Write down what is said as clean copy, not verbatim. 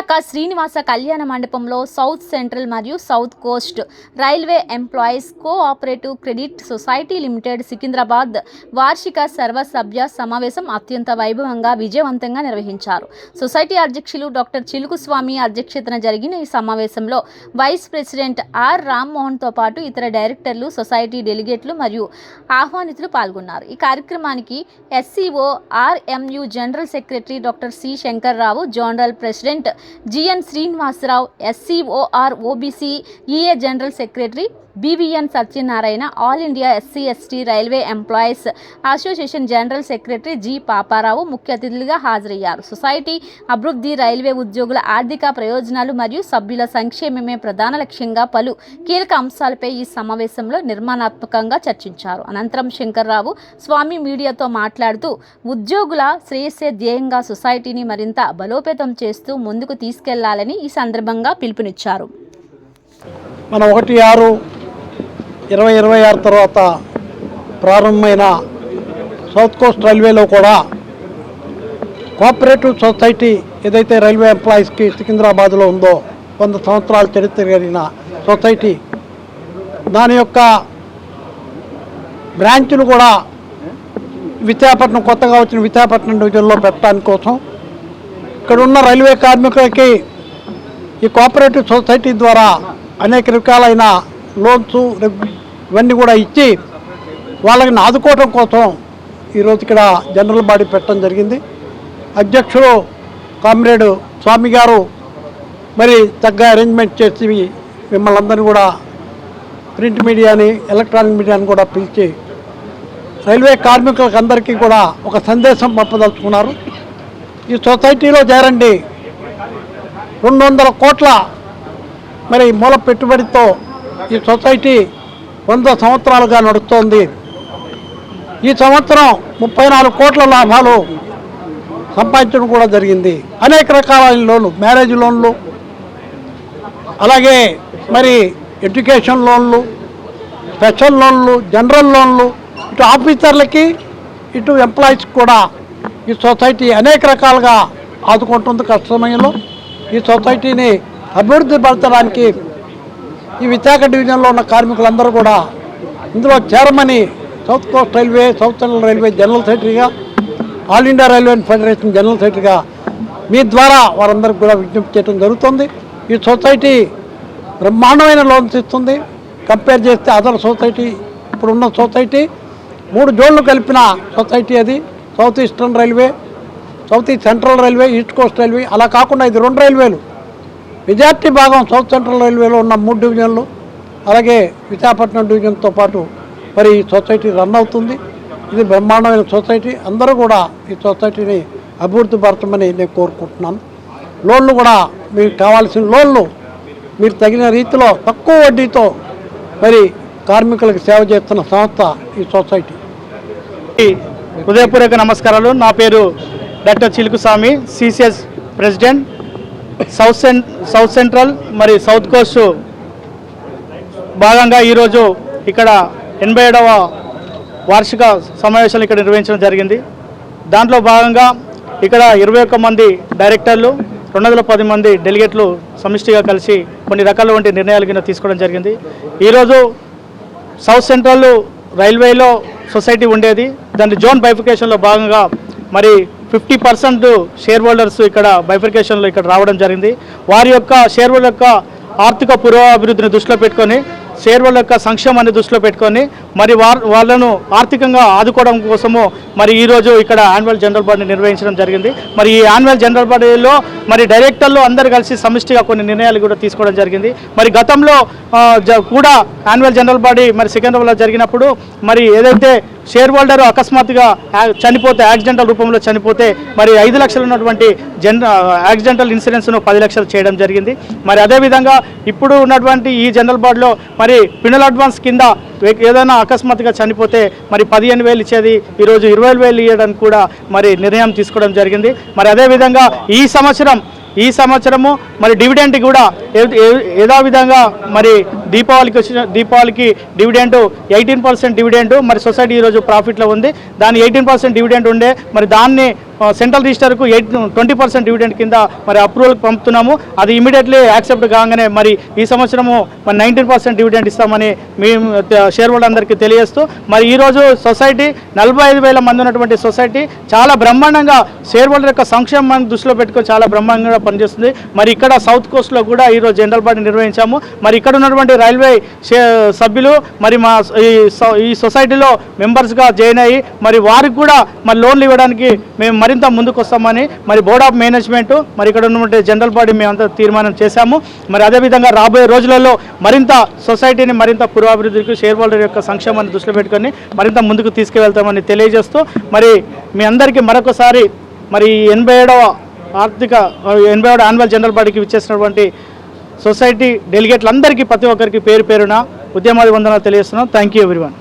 విశాఖ శ్రీనివాస కళ్యాణ మండపంలో south central మరియు south coast railway employees cooperative credit society limited Secunderabad వార్షిక సర్వసభ్య సమావేశం అత్యంత వైభవంగా విజయవంతంగా నిర్వహించారు. సొసైటీ అధ్యక్షులు డాక్టర్ చిలుకుస్వామి అధ్యక్షతన జరిగిన ఈ సమావేశంలో వైస్ ప్రెసిడెంట్ ఆర్ రామ్మోహన్తో పాటు ఇతర డైరెక్టర్లు, సొసైటీ డెలిగేట్లు మరియు ఆహ్వానితులు పాల్గొన్నారు. ఈ కార్యక్రమానికి SCO RMU general secretary doctor C Shankarrao, general president GN Srinivasarao, SCOR OBC EA general secretary BVN Satyanarayana, all India SC ST railway employees association general secretary G Paparao ముఖ్య అతిథులుగా హాజరయ్యారు. సొసైటీ అభివృద్ధి, రైల్వే ఉద్యోగుల ఆర్థిక ప్రయోజనాలు మరియు సభ్యుల సంక్షేమమే ప్రధాన లక్ష్యంగా పలు కీలక అంశాలపై ఈ సమావేశంలో నిర్మాణాత్మకంగా చర్చించారు. అనంతరం శంకర్రావు స్వామి మీడియాతో మాట్లాడుతూ ఉద్యోగుల శ్రేయస్సే ధ్యేయంగా సొసైటీని మరింత బలోపేతం చేస్తూ ముందుకు తీసుకెళ్లాలని ఈ సందర్భంగా పిలుపునిచ్చారు. మన 1/6/2026 తర్వాత ప్రారంభమైన సౌత్ కోస్ట్ రైల్వేలో కూడా కోఆపరేటివ్ సొసైటీ ఏదైతే రైల్వే ఎంప్లాయీస్కి సికింద్రాబాద్లో ఉందో 100 సంవత్సరాల చరిత్ర కలిగిన సొసైటీ, దాని యొక్క బ్రాంచ్లు కూడా విశాఖపట్నం, కొత్తగా వచ్చిన విశాఖపట్నం డివిజన్లో పెట్టడానికి కోసం ఇక్కడ ఉన్న రైల్వే కార్మికులకి ఈ కోఆపరేటివ్ సొసైటీ ద్వారా అనేక రకాలైన లోన్స్ ఇవన్నీ కూడా ఇచ్చి వాళ్ళకి ఆదుకోవడం కోసం ఈరోజు ఇక్కడ జనరల్ బాడీ పెట్టడం జరిగింది. అధ్యక్షుడు కామ్రేడ్ స్వామి గారు మరి చక్కగా అరేంజ్మెంట్ చేసి మిమ్మల్ని అందరినీ కూడా ప్రింట్ మీడియాని, ఎలక్ట్రానిక్ మీడియాని కూడా పిలిచి రైల్వే కార్మికులకు అందరికీ కూడా ఒక సందేశం పంపదలుచుకున్నారు. ఈ సొసైటీలో చేరండి, 200 కోట్ల మరి మూల పెట్టుబడితో ఈ సొసైటీ 100 సంవత్సరాలుగా నడుస్తోంది. ఈ సంవత్సరం 34 కోట్ల లాభాలు సంపాదించడం కూడా జరిగింది. అనేక రకాలైన లోన్లు, మ్యారేజ్ లోన్లు, అలాగే మరి ఎడ్యుకేషన్ లోన్లు, స్పెషల్ లోన్లు, జనరల్ లోన్లు, ఇటు ఆఫీసర్లకి ఇటు ఎంప్లాయీస్కి కూడా ఈ సొసైటీ అనేక రకాలుగా ఆదుకుంటుంది. కష్ట సమయంలో ఈ సొసైటీని అభివృద్ధి పరచడానికి ఈ విశాఖ డివిజన్లో ఉన్న కార్మికులందరూ కూడా ఇందులో చేరమని south coast railway, south central railway general సెక్రటరీగా, all India railway federation general సెక్రటరీగా మీ ద్వారా వారందరికీ కూడా విజ్ఞప్తి చేయడం జరుగుతుంది. ఈ సొసైటీ బ్రహ్మాండమైన లోన్స్ ఇస్తుంది. కంపేర్ చేస్తే అదర్ సొసైటీ, ఇప్పుడున్న సొసైటీ 3 జోన్లు కలిపిన సొసైటీ అది. South eastern railway, south east central railway, east Coast railway, అలా కాకుండా ఇది 2 రైల్వేలు. మెజార్టీ భాగం సౌత్ సెంట్రల్ రైల్వేలో ఉన్న 3 డివిజన్లు, అలాగే విశాఖపట్నం డివిజన్తో పాటు మరి ఈ సొసైటీ రన్ అవుతుంది. ఇది బ్రహ్మాండమైన సొసైటీ. అందరూ కూడా ఈ సొసైటీని అభివృద్ధి పరచమని నేను కోరుకుంటున్నాను. లోన్లు కూడా మీకు కావాల్సిన లోన్లు మీరు తగిన రీతిలో తక్కువ వడ్డీతో మరి కార్మికులకు సేవ చేస్తున్న సంస్థ ఈ సొసైటీ. హృదయపూర్వక నమస్కారాలు. నా పేరు doctor Chilukuswamy, CCS president, south central మరి సౌత్ కోస్ట్ భాగంగా ఈరోజు ఇక్కడ 87వ వార్షిక సమావేశాలు ఇక్కడ నిర్వహించడం జరిగింది. దాంట్లో భాగంగా ఇక్కడ 21 మంది డైరెక్టర్లు, 210 మంది డెలిగేట్లు సమిష్టిగా కలిసి కొన్ని రకాలైన నిర్ణయాలు కింద తీసుకోవడం జరిగింది. ఈరోజు సౌత్ సెంట్రల్ రైల్వేలో సొసైటీ ఉండేది. దాని జోన్ బైఫికేషన్లో భాగంగా మరి 50% షేర్ హోల్డర్స్ ఇక్కడ బైఫికేషన్లో ఇక్కడ రావడం జరిగింది. వారి యొక్క షేర్ హోల్డర్ యొక్క ఆర్థిక పురోభివృద్ధిని దృష్టిలో పెట్టుకొని, షేర్ హోల్డర్ యొక్క సంక్షేమాన్ని దృష్టిలో పెట్టుకొని మరి వాళ్ళను ఆర్థికంగా ఆదుకోవడం కోసము మరి ఈరోజు ఇక్కడ యాన్యువల్ జనరల్ బాడీని నిర్వహించడం జరిగింది. మరి ఈ యాన్యువల్ జనరల్ బాడీలో మరి డైరెక్టర్లు అందరూ కలిసి సమిష్టిగా కొన్ని నిర్ణయాలు కూడా తీసుకోవడం జరిగింది. మరి గతంలో కూడా యాన్యువల్ జనరల్ బాడీ మరి సికింద్రాబాద్లో జరిగినప్పుడు మరి ఏదైతే షేర్ హోల్డర్ అకస్మాత్తుగా చనిపోతే, యాక్సిడెంటల్ రూపంలో చనిపోతే మరి 5 లక్షలు ఉన్నటువంటి యాక్సిడెంటల్ ఇన్సూరెన్స్ను 10 లక్షలు చేయడం జరిగింది. మరి అదేవిధంగా ఇప్పుడు ఉన్నటువంటి ఈ జనరల్ బాడీలో మరి పినల్ అడ్వాన్స్ కింద ఏదైనా అకస్మాత్తుగా చనిపోతే మరి 15,000 ఇచ్చేది ఈరోజు 20,000 ఇవ్వడానికి కూడా మరి నిర్ణయం తీసుకోవడం జరిగింది. మరి అదేవిధంగా ఈ సంవత్సరము మరి డివిడెంట్ కూడా యథావిధంగా మరి దీపావళికి డివిడెంట్ 18% డివిడెంట్ మరి సొసైటీ ఈరోజు ప్రాఫిట్లో ఉంది. దాని 18% డివిడెంట్ ఉండే మరి దాన్ని సెంట్రల్ రిజిస్టర్కు 20% డివిడెండ్ కింద మరి అప్రూవల్ పంపుతున్నాము. అది ఇమీడియట్లీ యాక్సెప్ట్ కాగానే మరి ఈ సంవత్సరము మరి 19% డివిడెండ్ ఇస్తామని మేము షేర్ హోల్డర్ అందరికీ తెలియజేస్తూ మరి ఈరోజు సొసైటీ 45,000 మంది ఉన్నటువంటి సొసైటీ చాలా బ్రహ్మాండంగా షేర్ హోల్డర్ యొక్క సంక్షేమాన్ని దృష్టిలో పెట్టుకొని చాలా బ్రహ్మాండంగా పనిచేస్తుంది. మరి ఇక్కడ సౌత్ కోస్ట్లో కూడా ఈరోజు జనరల్ బాడీ నిర్వహించాము. మరి ఇక్కడ ఉన్నటువంటి రైల్వే సభ్యులు మరి మా ఈ సొసైటీలో మెంబర్స్గా జాయిన్ అయ్యి మరి వారికి కూడా మరి లోన్లు ఇవ్వడానికి మేము మరింత ముందుకు వస్తామని మరి బోర్డ్ ఆఫ్ మేనేజ్మెంట్ మరి ఇక్కడ ఉన్నటువంటి జనరల్ బాడీ మేమంతా తీర్మానం చేశాము. మరి అదేవిధంగా రాబోయే రోజులలో మరింత సొసైటీని మరింత పురోభివృద్ధికి షేర్ హోల్డర్ యొక్క సంక్షేమాన్ని దృష్టిలో పెట్టుకొని మరింత ముందుకు తీసుకువెళ్తామని తెలియజేస్తూ మరి మీ అందరికీ మరొకసారి మరి 87వ యాన్యువల్ జనరల్ బాడీకి విచ్చేసినటువంటి సొసైటీ డెలిగేట్లందరికీ ప్రతి ఒక్కరికి పేరు పేరున ఉద్యమాది వందనాలు తెలియజేస్తున్నాం. Thank you everyone.